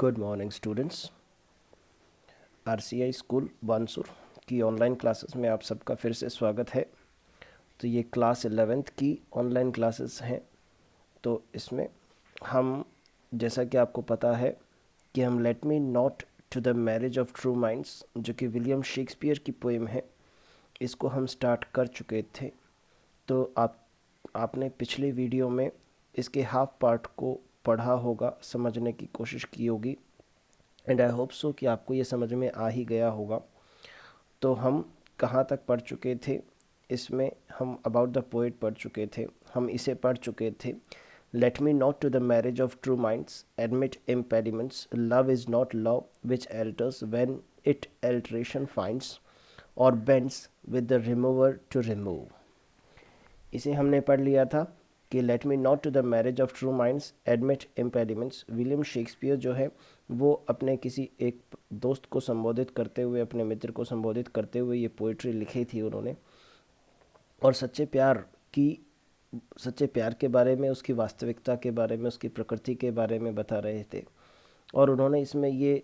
Good morning students. RCI school Bansur की online classes में आप सबका फिर से स्वागत है। तो ये क्लास 11th की ऑनलाइन क्लासेस हैं। तो इसमें हम, जैसा कि आपको पता है कि हम let me not to the marriage of true minds, जो कि विलियम शेक्सपियर की पोएम है, इसको हम स्टार्ट कर चुके थे। तो आपने पिछले वीडियो में इसके हाफ पार्ट को पढ़ा होगा, समझने की कोशिश की होगी, एंड आई होप सो कि आपको ये समझ में आ ही गया होगा। तो हम कहाँ तक पढ़ चुके थे? इसमें हम अबाउट द पोएट पढ़ चुके थे, हम इसे पढ़ चुके थे। Let me not to the marriage of true minds admit impediments, love is not love which alters when it alteration finds or bends with the remover to remove. इसे हमने पढ़ लिया था कि let me not to the marriage of true minds admit impediments. William Shakespeare जो है वो अपने किसी एक दोस्त को संबोधित करते हुए, अपने मित्र को संबोधित करते हुए ये पोइट्री लिखी थी उन्होंने, और सच्चे प्यार के बारे में, उसकी वास्तविकता के बारे में, उसकी प्रकृति के बारे में बता रहे थे। और उन्होंने इसमें ये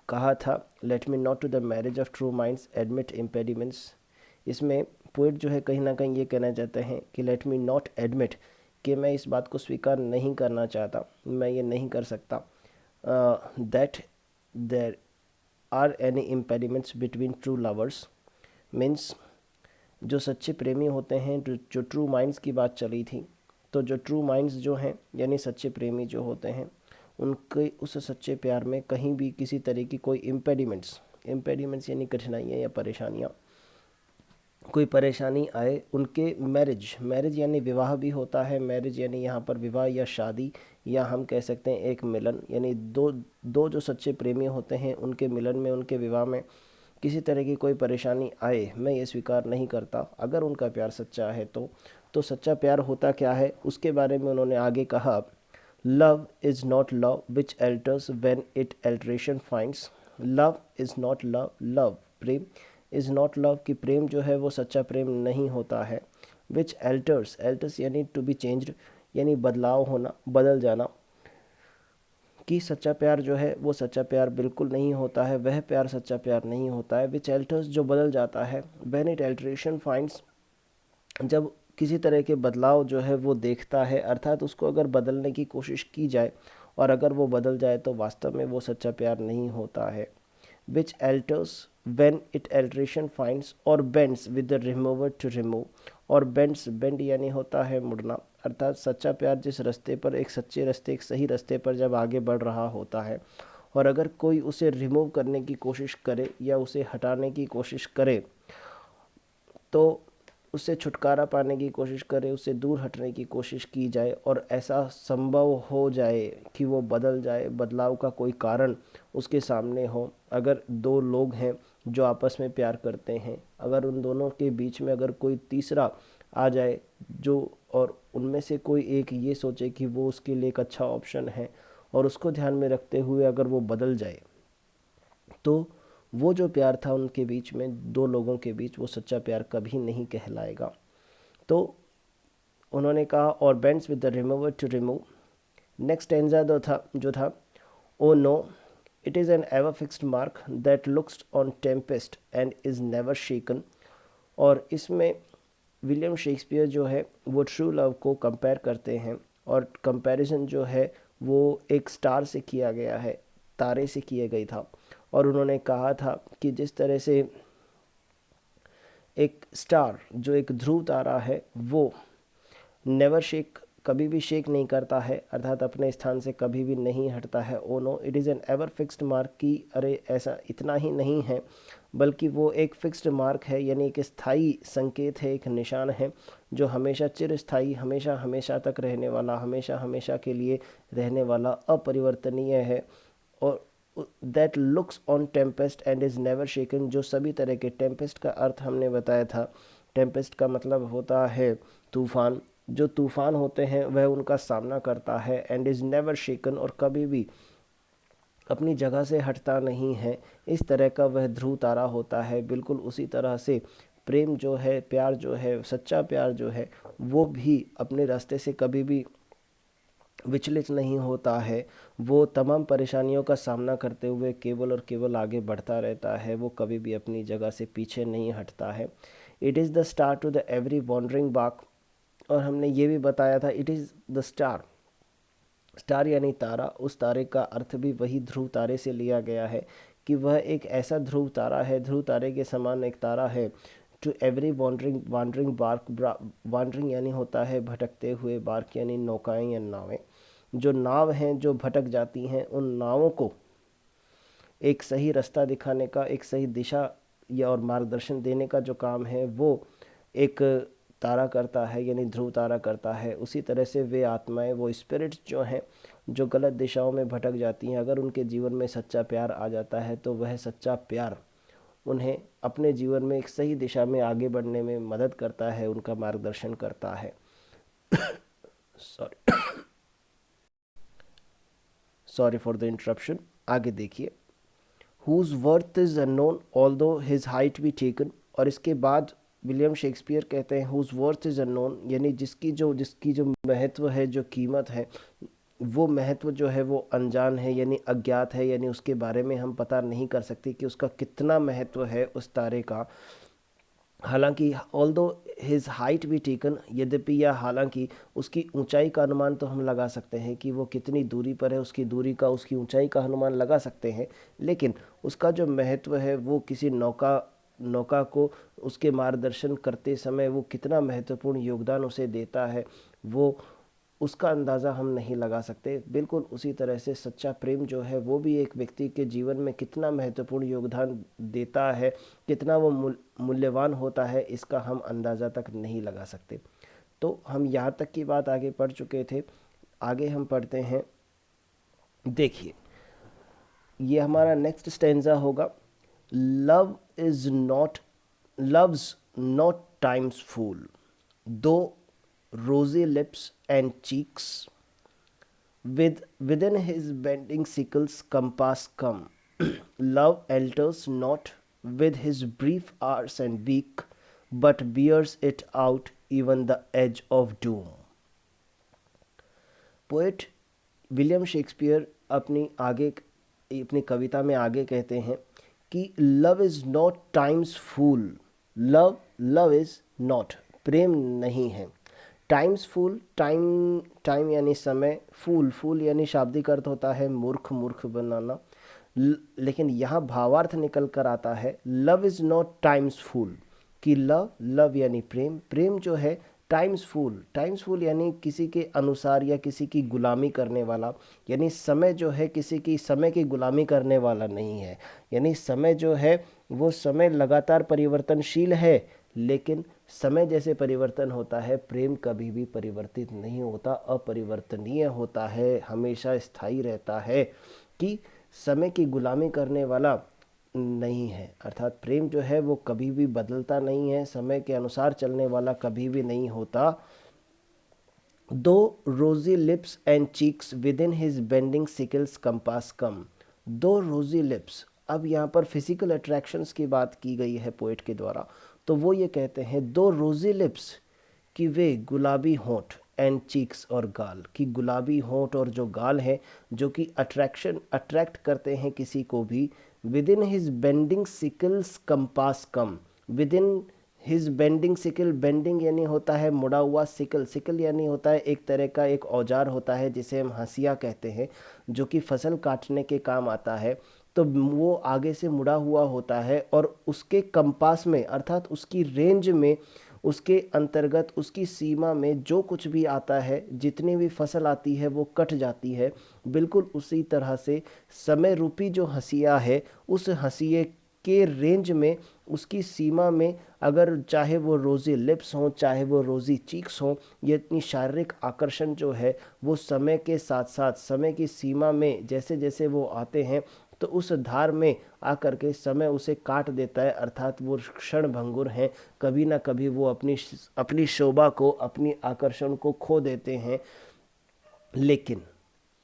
कहा था, let me not to the marriage of true minds admit impediments. इसमें पोइट जो है कहीं ना कहीं ये कहना चाहते हैं कि लेट मी नॉट एडमिट, कि मैं इस बात को स्वीकार नहीं करना चाहता, मैं ये नहीं कर सकता that there are any impediments between true lovers. Means जो सच्चे प्रेमी होते हैं, जो ट्रू माइंड्स की बात चली थी, तो जो ट्रू माइंड्स जो हैं यानी सच्चे प्रेमी जो होते हैं, उनके उस सच्चे प्यार में कहीं भी किसी तरह की कोई इम्पेडिमेंट्स यानी कठिनाइयाँ या परेशानियाँ, कोई परेशानी आए उनके मैरिज यानी विवाह भी होता है। मैरिज यानी यहाँ पर विवाह या शादी, या हम कह सकते हैं एक मिलन, यानी दो जो सच्चे प्रेमी होते हैं उनके मिलन में, उनके विवाह में किसी तरह की कोई परेशानी आए, मैं ये स्वीकार नहीं करता अगर उनका प्यार सच्चा है। तो सच्चा प्यार होता क्या है उसके बारे में उन्होंने आगे कहा, love is not love which alters when it alteration finds. Love is not love, Prem is not love, कि प्रेम जो है वो सच्चा प्रेम नहीं होता है। विच एल्टर्स यानी टू बी चेंज्ड, यानी बदलाव होना, बदल जाना, कि सच्चा प्यार जो है वो सच्चा प्यार बिल्कुल नहीं होता है, वह प्यार सच्चा प्यार नहीं होता है। विच एल्टर्स जो बदल जाता है, व्हेन इट एल्ट्रेशन फाइंड्स जब किसी तरह के बदलाव जो है वो देखता है, अर्थात उसको अगर बदलने की कोशिश की जाए और अगर वो बदल जाए तो वास्तव में वो सच्चा प्यार नहीं होता है। Which alters when it alteration finds or bends with the remover to remove. और बेंड यानी होता है मुड़ना, अर्थात सच्चा प्यार जिस रास्ते पर, एक सच्चे रास्ते, एक सही रास्ते पर जब आगे बढ़ रहा होता है और अगर कोई उसे रिमूव करने की कोशिश करे या उसे हटाने की कोशिश करे, तो उससे छुटकारा पाने की कोशिश करे, उससे दूर हटने की कोशिश की जाए और ऐसा संभव हो जाए कि वो बदल जाए, बदलाव का कोई कारण उसके सामने हो। अगर दो लोग हैं जो आपस में प्यार करते हैं, अगर उन दोनों के बीच में अगर कोई तीसरा आ जाए जो, और उनमें से कोई एक ये सोचे कि वो उसके लिए एक अच्छा ऑप्शन है और उसको ध्यान में रखते हुए अगर वो बदल जाए, तो वो जो प्यार था उनके बीच में, दो लोगों के बीच, वो सच्चा प्यार कभी नहीं कहलाएगा। तो उन्होंने कहा, or bends with the remover to remove. Next stanza जो था, O no it is an ever fixed mark that looks on tempest and is never shaken. और इसमें विलियम शेक्सपियर जो है वो ट्रू लव को कंपेयर करते हैं, और कंपैरिजन जो है वो एक स्टार से किया गया है, तारे से किया गई था। और उन्होंने कहा था कि जिस तरह से एक स्टार, जो एक ध्रुव तारा है, वो नेवर शेक, कभी भी शेक नहीं करता है, अर्थात अपने स्थान से कभी भी नहीं हटता है। O no it is an ever fixed mark, की अरे ऐसा इतना ही नहीं है बल्कि वो एक फिक्स्ड मार्क है, यानी एक स्थायी संकेत है, एक निशान है जो हमेशा चिरस्थायी, हमेशा हमेशा तक रहने वाला, हमेशा हमेशा के लिए रहने वाला, अपरिवर्तनीय है। और that looks on tempest and is never shaken, जो सभी तरह के, टेम्पेस्ट का अर्थ हमने बताया था, टेम्पेस्ट का मतलब होता है तूफ़ान, जो तूफ़ान होते हैं वह उनका सामना करता है, एंड इज़ नेवर शेकन, और कभी भी अपनी जगह से हटता नहीं है, इस तरह का वह ध्रुव तारा होता है। बिल्कुल उसी तरह से प्रेम जो है, प्यार जो है, सच्चा प्यार जो है, वो भी अपने रास्ते से कभी भी विचलित नहीं होता है, वो तमाम परेशानियों का सामना करते हुए केवल और केवल आगे बढ़ता रहता है, वो कभी भी अपनी जगह से पीछे नहीं हटता है। It is the star to the every wandering bark, और हमने ये भी बताया था it is the star, star यानी तारा, उस तारे का अर्थ भी वही ध्रुव तारे से लिया गया है कि वह एक ऐसा ध्रुव तारा है, ध्रुव तारे के समान एक तारा है। To every wandering, wandering bark, wandering यानी होता है भटकते हुए, बार्क यानी नौकाएं या नावें, जो नाव हैं जो भटक जाती हैं, उन नावों को एक सही रास्ता दिखाने का, एक सही दिशा या और मार्गदर्शन देने का जो काम है वो एक तारा करता है, यानी ध्रुव तारा करता है। उसी तरह से वे आत्माएं, वो स्पिरिट्स जो हैं जो गलत दिशाओं में भटक जाती हैं, अगर उनके जीवन में सच्चा प्यार आ जाता है तो वह सच्चा प्यार उन्हें अपने जीवन में एक सही दिशा में आगे बढ़ने में मदद करता है, उनका मार्गदर्शन करता है। Sorry, sorry for the interruption. आगे देखिए, whose worth is unknown although his height be taken, और इसके बाद विलियम शेक्सपियर कहते हैं हुज वर्थ इज़ अननोन, यानी जिसकी जो महत्व है, जो कीमत है, वो महत्व जो है वो अनजान है, यानी अज्ञात है, यानी उसके बारे में हम पता नहीं कर सकते कि उसका कितना महत्व है उस तारे का। हालांकि ऑल्दो हिज हाइट भी टेकन, यद्यपि या हालांकि उसकी ऊंचाई का अनुमान तो हम लगा सकते हैं कि वो कितनी दूरी पर है, उसकी दूरी का, उसकी ऊंचाई का अनुमान लगा सकते हैं, लेकिन उसका जो महत्व है वो किसी नौका नौका को उसके मार्गदर्शन करते समय वो कितना महत्वपूर्ण योगदान उसे देता है, वो उसका अंदाज़ा हम नहीं लगा सकते। बिल्कुल उसी तरह से सच्चा प्रेम जो है वो भी एक व्यक्ति के जीवन में कितना महत्वपूर्ण योगदान देता है, कितना वो मूल्यवान होता है, इसका हम अंदाज़ा तक नहीं लगा सकते। तो हम यहाँ तक की बात आगे पढ़ चुके थे। आगे हम पढ़ते हैं, देखिए ये हमारा नेक्स्ट स्टेंजा होगा। Love is not, love's not time's fool, though rosy lips and cheeks, within his bending sickle's compass come. Love alters not with his brief hours and beak, but bears it out even the edge of doom. Poet William Shakespeare अपनी कविता में आगे कहते हैं कि love is not time's fool, love is not, प्रेम नहीं है, टाइम्स फूल, टाइम यानी समय, फूल यानी शाब्दिक अर्थ होता है मूर्ख, मूर्ख बनाना, लेकिन यहाँ भावार्थ निकल कर आता है लव इज़ नॉट टाइम्स फूल, कि लव यानी प्रेम जो है टाइम्स फूल यानी किसी के अनुसार या किसी की गुलामी करने वाला, यानी समय जो है किसी की समय की गुलामी करने वाला नहीं है, यानी समय जो है वो समय लगातार परिवर्तनशील है, लेकिन समय जैसे परिवर्तन होता है प्रेम कभी भी परिवर्तित नहीं होता, अपरिवर्तनीय होता है, हमेशा स्थायी रहता है, कि समय की गुलामी करने वाला नहीं है। अर्थात प्रेम जो है वो कभी भी बदलता नहीं है, समय के अनुसार चलने वाला कभी भी नहीं होता। Though rosy lips and cheeks within his bending sickle's compass come, though rosy lips, अब यहाँ पर फिजिकल अट्रैक्शंस की बात की गई है पोएट के द्वारा, तो वो ये कहते हैं दो रोजी लिप्स, कि वे गुलाबी होंठ, एंड चीक्स और गाल, कि गुलाबी होंठ और जो गाल है जो कि अट्रैक्ट करते हैं किसी को भी। With in his bending sickle's compass come, with in his bending sickle, bending यानी होता है मुड़ा हुआ, सिकल यानी होता है एक तरह का एक औजार होता है जिसे हम हंसिया कहते हैं, जो कि फसल काटने के काम आता है, तो वो आगे से मुड़ा हुआ होता है और उसके कंपास में अर्थात उसकी रेंज में, उसके अंतर्गत, उसकी सीमा में जो कुछ भी आता है, जितनी भी फसल आती है वो कट जाती है। बिल्कुल उसी तरह से समय रूपी जो हंसिया है, उस हंसिए के रेंज में, उसकी सीमा में, अगर चाहे वो रोज़ी लिप्स हों, चाहे वो रोज़ी चीक्स हों, ये इतनी शारीरिक आकर्षण जो है वो समय के साथ साथ, समय की सीमा में जैसे जैसे वो आते हैं तो उस धार में आकर के समय उसे काट देता है, अर्थात वो क्षण भंगुर हैं, कभी ना कभी वो अपनी शोभा को, अपनी आकर्षण को खो देते हैं।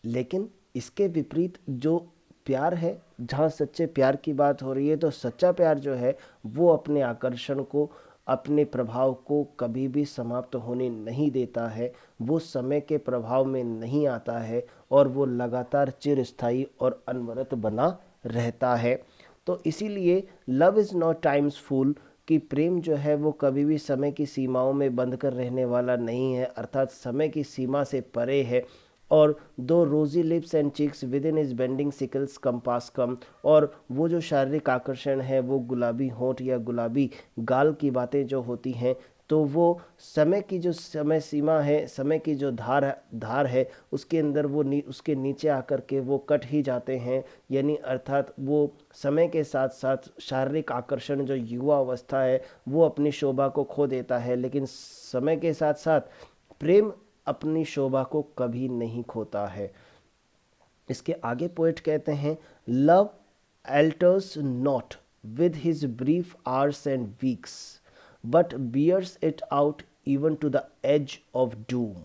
लेकिन इसके विपरीत जो प्यार है, जहाँ सच्चे प्यार की बात हो रही है, तो सच्चा प्यार जो है वो अपने आकर्षण को, अपने प्रभाव को कभी भी समाप्त होने नहीं देता है, वो समय के प्रभाव में नहीं आता है और वो लगातार चिरस्थायी और अनवरत बना रहता है। तो इसीलिए love is not times full, कि प्रेम जो है वो कभी भी समय की सीमाओं में बंद कर रहने वाला नहीं है, अर्थात समय की सीमा से परे है। और though rosy lips and cheeks within his bending sickle's compass come, और वो जो शारीरिक आकर्षण है वो गुलाबी होंठ या गुलाबी गाल की बातें जो होती हैं, तो वो समय की जो समय सीमा है, समय की जो धार है उसके अंदर वो उसके नीचे आकर के वो कट ही जाते हैं। यानी अर्थात वो समय के साथ साथ शारीरिक आकर्षण जो युवा अवस्था है वो अपनी शोभा को खो देता है, लेकिन समय के साथ साथ प्रेम अपनी शोभा को कभी नहीं खोता है। इसके आगे पोएट कहते हैं, love alters not with his brief hours and weeks, but bears it out even to the edge of doom.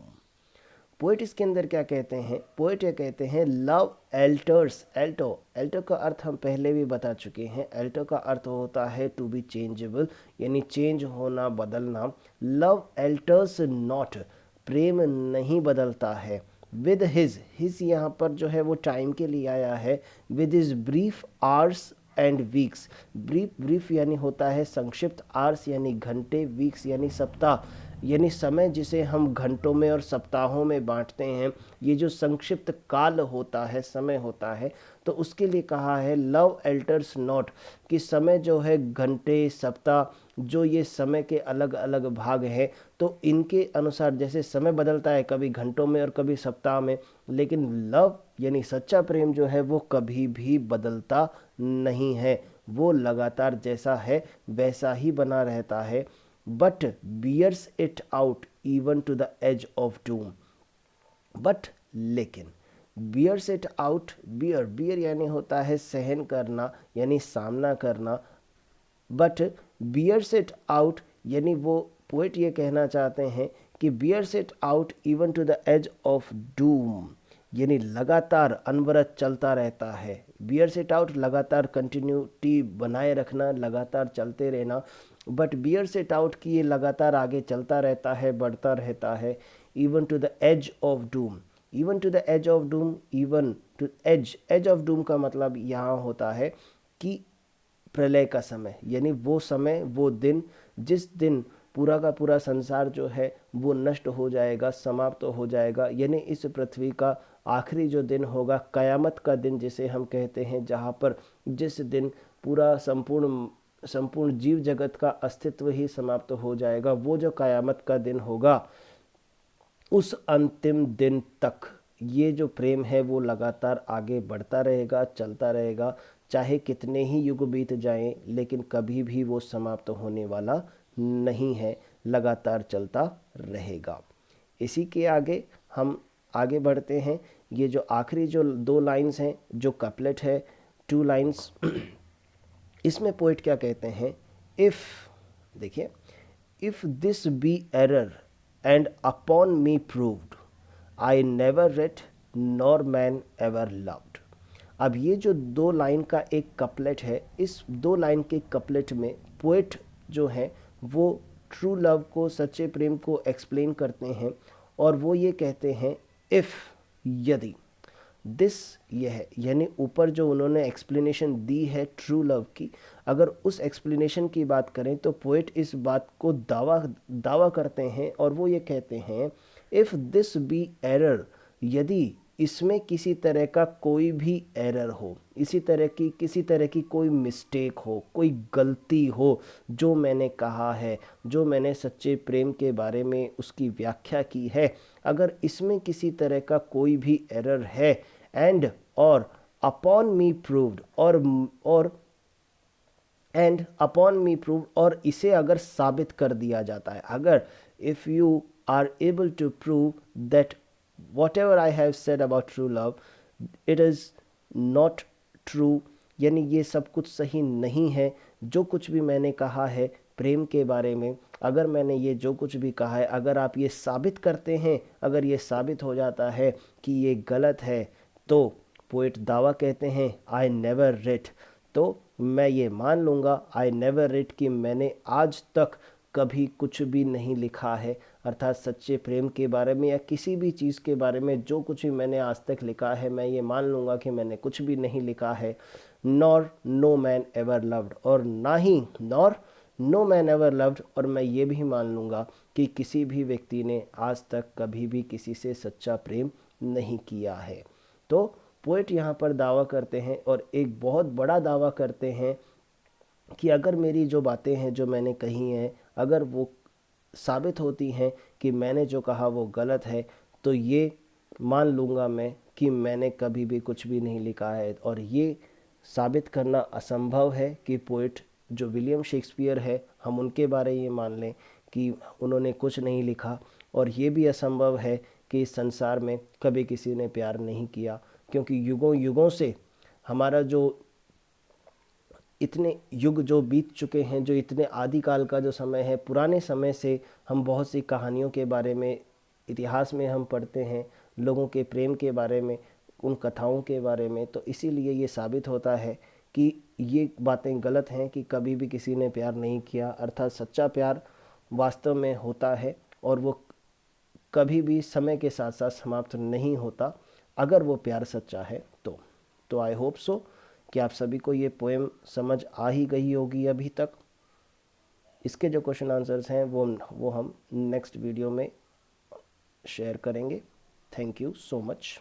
Poet इसके अंदर क्या कहते हैं, पोएट ये कहते हैं लव एल्टर्स, एल्टो का अर्थ हम पहले भी बता चुके हैं। एल्टो का अर्थ होता है टू बी चेंजेबल, यानी चेंज होना, बदलना। लव एल्टर्स नॉट, प्रेम नहीं बदलता है। विद हिज यहाँ पर जो है वो टाइम के लिए आया है। With his brief hours and weeks, brief यानी होता है संक्षिप्त, आवर्स यानी घंटे, वीक्स यानी सप्ताह, यानी समय जिसे हम घंटों में और सप्ताहों में बांटते हैं, ये जो संक्षिप्त काल होता है, समय होता है, तो उसके लिए कहा है लव एल्टर्स नॉट, कि समय जो है घंटे, सप्ताह, जो ये समय के अलग अलग भाग हैं, तो इनके अनुसार जैसे समय बदलता है कभी घंटों में और कभी सप्ताह में, लेकिन लव यानी सच्चा प्रेम जो है वो कभी भी बदलता नहीं है, वो लगातार जैसा है वैसा ही बना रहता है। But bears it out even to the edge of doom, but लेकिन बियर्स इट आउट, बियर यानी होता है सहन करना, यानी सामना करना। बट बियर्स इट आउट यानी वो पोएट ये कहना चाहते हैं कि bears it out even to the edge of doom, यानी लगातार अनवरत चलता रहता है। बियर्स इट आउट लगातार कंटिन्यूटी बनाए रखना, लगातार चलते रहना। बट बियर्स इट आउट कि ये लगातार आगे चलता रहता है, बढ़ता रहता है। Even to the edge of doom, even to the edge of doom, even to edge of doom का मतलब यहाँ होता है कि प्रलय का समय, यानी वो समय, वो दिन, जिस दिन पूरा का पूरा संसार जो है वो नष्ट हो जाएगा, समाप्त हो जाएगा, यानी इस पृथ्वी का आखिरी जो दिन होगा, कयामत का दिन जिसे हम कहते हैं, जहाँ पर जिस दिन पूरा संपूर्ण जीव जगत का अस्तित्व ही समाप्त हो जाएगा, वो जो कयामत का दिन होगा, उस अंतिम दिन तक ये जो प्रेम है वो लगातार आगे बढ़ता रहेगा, चलता रहेगा, चाहे कितने ही युग बीत जाएं, लेकिन कभी भी वो समाप्त होने वाला नहीं है, लगातार चलता रहेगा। इसी के आगे हम आगे बढ़ते हैं। ये जो आखिरी जो दो लाइंस हैं, जो कपलेट है, टू लाइंस, इसमें पोइट क्या कहते हैं, इफ़, देखिए, if this be error and upon me proved, I never writ nor man ever loved. अब ये जो दो लाइन का एक कपलेट है, इस दो लाइन के कपलेट में पोएट जो है वो ट्रू लव को, सच्चे प्रेम को एक्सप्लेन करते हैं, और वो ये कहते हैं इफ़, यदि, दिस, ये है, यानी ऊपर जो उन्होंने एक्सप्लेनेशन दी है ट्रू लव की, अगर उस एक्सप्लेनेशन की बात करें तो पोएट इस बात को दावा करते हैं, और वो ये कहते हैं इफ़ दिस बी एरर, यदि इसमें किसी तरह का कोई भी एरर हो, किसी तरह की कोई मिस्टेक हो, कोई गलती हो, जो मैंने कहा है, जो मैंने सच्चे प्रेम के बारे में उसकी व्याख्या की है, अगर इसमें किसी तरह का कोई भी एरर है, एंड और अपॉन मी प्रूव्ड, और इसे अगर साबित कर दिया जाता है, अगर if you are able to prove that whatever I have said about true love, it is not true, यानी ये सब कुछ सही नहीं है, जो कुछ भी मैंने कहा है प्रेम के बारे में, अगर मैंने ये जो कुछ भी कहा है, अगर आप ये साबित करते हैं, अगर ये साबित हो जाता है कि ये गलत है, तो पोएट दावा कहते हैं आई नेवर रेट, तो मैं ये मान लूँगा, आई नेवर रेट, कि मैंने आज तक कभी कुछ भी नहीं लिखा है, अर्थात सच्चे प्रेम के बारे में या किसी भी चीज़ के बारे में जो कुछ भी मैंने आज तक लिखा है, मैं ये मान लूँगा कि मैंने कुछ भी नहीं लिखा है। Nor no man ever loved, और ना ही nor no man ever loved, और मैं ये भी मान लूँगा कि किसी भी व्यक्ति ने आज तक कभी भी किसी से सच्चा प्रेम नहीं किया है। तो पोएट यहाँ पर दावा करते हैं, और एक बहुत बड़ा दावा करते हैं, कि अगर मेरी जो बातें हैं जो मैंने कही हैं, अगर वो साबित होती हैं कि मैंने जो कहा वो गलत है, तो ये मान लूँगा मैं कि मैंने कभी भी कुछ भी नहीं लिखा है। और ये साबित करना असंभव है कि पोइट जो विलियम शेक्सपियर है, हम उनके बारे ये मान लें कि उन्होंने कुछ नहीं लिखा। और ये भी असंभव है कि इस संसार में कभी किसी ने प्यार नहीं किया, क्योंकि युगों युगों से हमारा जो इतने युग जो बीत चुके हैं, जो इतने आदिकाल का जो समय है, पुराने समय से हम बहुत सी कहानियों के बारे में इतिहास में हम पढ़ते हैं, लोगों के प्रेम के बारे में, उन कथाओं के बारे में। तो इसीलिए ये साबित होता है कि ये बातें गलत हैं कि कभी भी किसी ने प्यार नहीं किया। अर्थात सच्चा प्यार वास्तव में होता है, और वो कभी भी समय के साथ साथ समाप्त नहीं होता, अगर वो प्यार सच्चा है तो आई होप सो कि आप सभी को ये पोएम समझ आ ही गई होगी अभी तक। इसके जो क्वेश्चन आंसर्स हैं वो हम नेक्स्ट वीडियो में शेयर करेंगे। Thank you so much.